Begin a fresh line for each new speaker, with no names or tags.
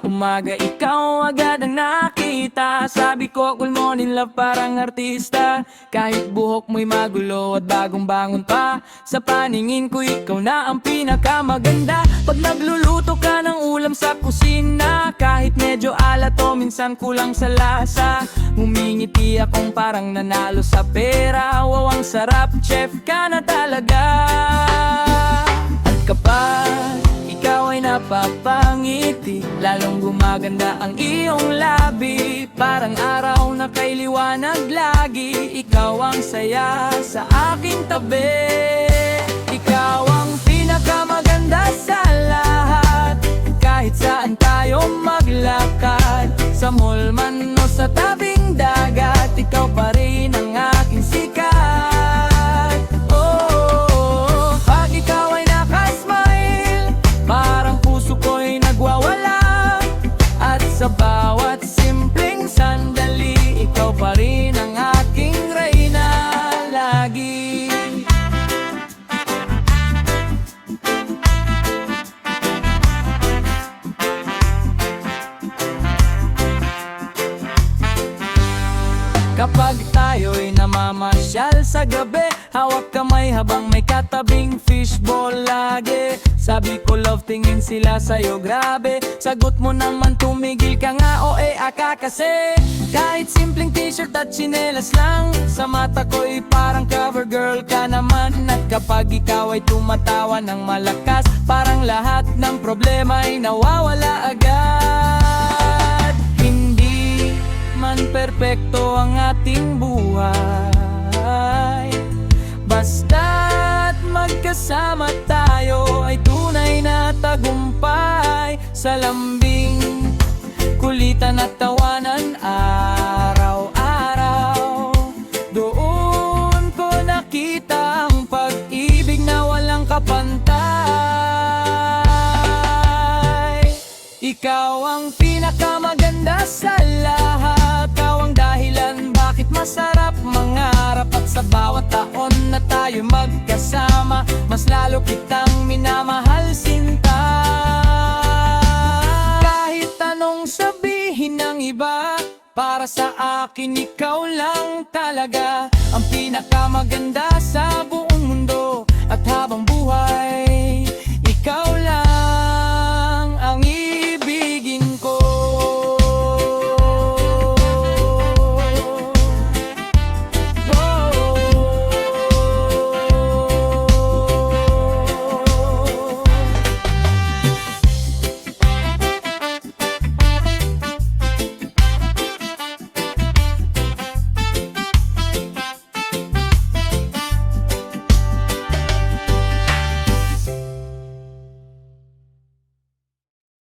umaga ikaw agad ang nakita. Sabi ko cool morning love parang artista. Kahit buhok mo'y magulo at bagong bangon pa, sa paningin ko ikaw na ang pinakamaganda. Pag nagluluto ka ng ulam sa kusina, kahit medyo alat o minsan kulang sa lasa, ngumingiti akong parang nanalo sa pera. Wow, ang sarap, chef ka na talaga. At kapag ikaw ay napapangiti, lalong gumaganda ang iyong labi. Parang araw na kay liwanag lagi, ikaw ang saya sa aking tabi. Ikaw ang pinakamaganda sa lahat, kahit saan tayo maglakad, sa mall man o sa tabing dagat, ikaw pa rin ang aking sikat. Oh, pag ikaw ay nakasmile, parang puso ko'y nagwawala. At sa bawat simpleng sandali, ikaw pa rin ang aking reyna lagi. Kapag tayo'y namamasyal sa gabi, hawak kamay habang may katabing fishball lagi. Sabi ko love, tingin sila sa'yo grabe. Sagot mo naman tumigil ka nga o aka kasi. Kahit simpleng t-shirt at tsinelas lang, sa mata ko'y parang cover girl ka naman. At kapag ikaw ay tumatawa ng malakas, parang lahat ng problema ay nawawala agad. Hindi man perpekto ang ating buhay, basta't magkasama tayo ay tunay na tagumpay. Sa lambing, kulitan at tawanan araw-araw, doon ko nakita ang pag-ibig na walang kapantay. Ikaw ang pinakamaganda sa lahat, ikaw ang dahilan bakit masarap mangarap. At sa bawat taon na tayo magkasama, mas lalo kitang minamahal sinta. Kahit anong sabihin ng iba, para sa akin ikaw lang talaga ang pinakamaganda sa buong mundo. At habang buhay